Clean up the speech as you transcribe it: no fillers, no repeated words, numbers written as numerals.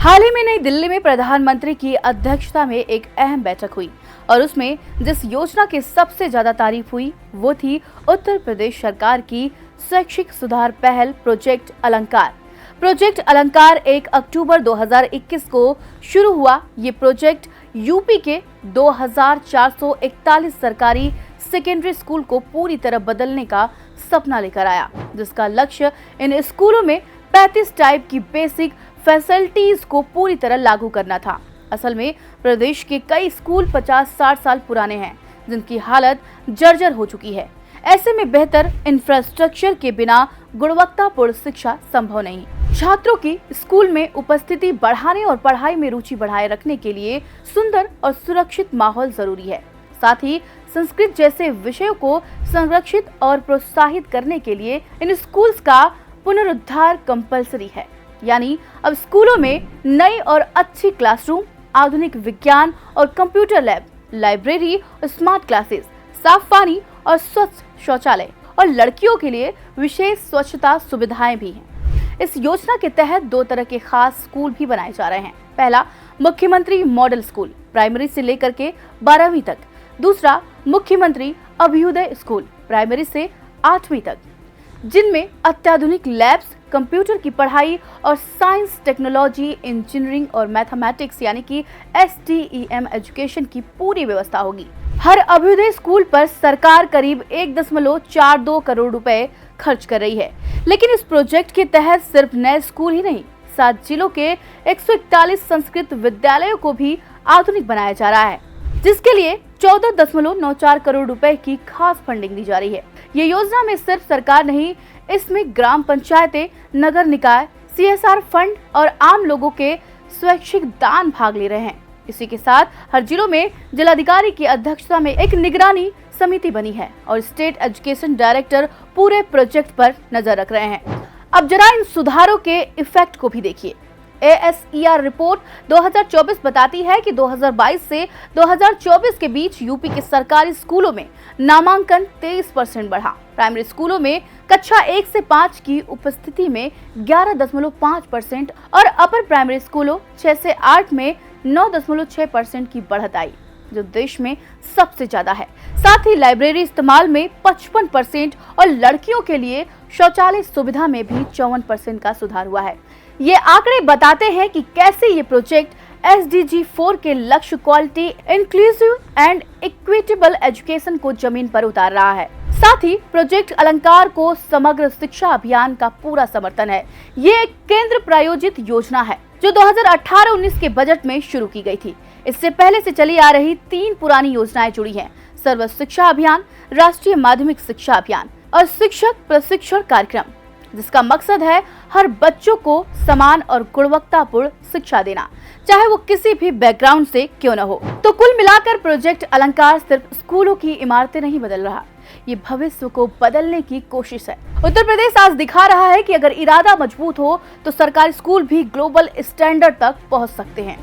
हाल ही में नई दिल्ली में प्रधानमंत्री की अध्यक्षता में एक अहम बैठक हुई और उसमें जिस योजना की सबसे ज्यादा तारीफ हुई वो थी उत्तर प्रदेश सरकार की शैक्षिक सुधार पहल प्रोजेक्ट अलंकार। प्रोजेक्ट अलंकार 1 अक्टूबर 2021 को शुरू हुआ। ये प्रोजेक्ट यूपी के 2441 सरकारी सेकेंडरी स्कूल को पूरी तरह बदलने का सपना लेकर आया, जिसका लक्ष्य इन स्कूलों में 35 टाइप की बेसिक फैसिलिटीज को पूरी तरह लागू करना था। असल में प्रदेश के कई स्कूल 50-60 साल पुराने हैं, जिनकी हालत जर्जर हो चुकी है। ऐसे में बेहतर इंफ्रास्ट्रक्चर के बिना गुणवत्तापूर्ण शिक्षा संभव नहीं। छात्रों की स्कूल में उपस्थिति बढ़ाने और पढ़ाई में रुचि बढ़ाए रखने के लिए सुंदर और सुरक्षित माहौल जरूरी है। साथ ही संस्कृत जैसे विषयों को संरक्षित और प्रोत्साहित करने के लिए इन स्कूल्स का पुनरुद्धार कंपलसरी है। यानी अब स्कूलों में नई और अच्छी क्लासरूम, आधुनिक विज्ञान और computer lab, library, smart classes, साफ पानी और स्वच्छ शौचालय और लड़कियों के लिए विशेष स्वच्छता सुविधाएं भी हैं। इस योजना के तहत 2 तरह के खास स्कूल भी बनाए जा रहे हैं। पहला, मुख्यमंत्री मॉडल स्कूल, प्राइमरी से लेकर के 12वीं तक। दूसरा, मुख्यमंत्री अभ्युदय स्कूल, प्राइमरी से 8वीं तक, जिनमें अत्याधुनिक लैब्स, कंप्यूटर की पढ़ाई और साइंस, टेक्नोलॉजी, इंजीनियरिंग और मैथमेटिक्स यानी कि STEM एजुकेशन की पूरी व्यवस्था होगी। हर अभ्युदय स्कूल पर सरकार करीब 1.42 करोड़ रुपए खर्च कर रही है। लेकिन इस प्रोजेक्ट के तहत सिर्फ नए स्कूल ही नहीं, 7 जिलों के 141 संस्कृत विद्यालयों को भी आधुनिक बनाया जा रहा है, जिसके लिए 14.94 करोड़ रुपए की खास फंडिंग दी जा रही है। ये योजना में सिर्फ सरकार नहीं, इसमें ग्राम पंचायतें, नगर निकाय, CSR फंड और आम लोगों के स्वैच्छिक दान भाग ले रहे हैं। इसी के साथ हर जिलों में जिलाधिकारी की अध्यक्षता में एक निगरानी समिति बनी है और स्टेट एजुकेशन डायरेक्टर पूरे प्रोजेक्ट पर नजर रख रहे हैं। अब जरा इन सुधारों के इफेक्ट को भी देखिए। ASER रिपोर्ट 2024 बताती है कि 2022 से 2024 के बीच यूपी के सरकारी स्कूलों में नामांकन 23% बढ़ा। प्राइमरी स्कूलों में कक्षा 1 से 5 की उपस्थिति में 11.5% और अपर प्राइमरी स्कूलों 6 से 8 में 9.6% की बढ़त आई, जो देश में सबसे ज्यादा है। साथ ही लाइब्रेरी इस्तेमाल में 55% और लड़कियों के लिए शौचालय सुविधा में भी 54% का सुधार हुआ है। ये आंकड़े बताते हैं कि कैसे ये प्रोजेक्ट SDG 4 के लक्ष्य quality, inclusive and equitable education को जमीन पर उतार रहा है। साथ ही प्रोजेक्ट अलंकार को समग्र शिक्षा अभियान का पूरा समर्थन है। ये एक केंद्र प्रायोजित योजना है जो 2018-19 के बजट में शुरू की गई थी। इससे पहले से चली आ रही 3 पुरानी योजनाएं जुड़ी हैं: सर्व शिक्षा अभियान, राष्ट्रीय माध्यमिक शिक्षा अभियान और शिक्षक प्रशिक्षण कार्यक्रम, जिसका मकसद है हर बच्चों को समान और गुणवत्तापूर्ण शिक्षा देना, चाहे वो किसी भी बैकग्राउंड से क्यों न हो। तो कुल मिलाकर प्रोजेक्ट अलंकार सिर्फ स्कूलों की इमारतें नहीं बदल रहा, ये भविष्य को बदलने की कोशिश है। उत्तर प्रदेश आज दिखा रहा है कि अगर इरादा मजबूत हो तो सरकारी स्कूल भी ग्लोबल स्टैंडर्ड तक पहुंच सकते हैं।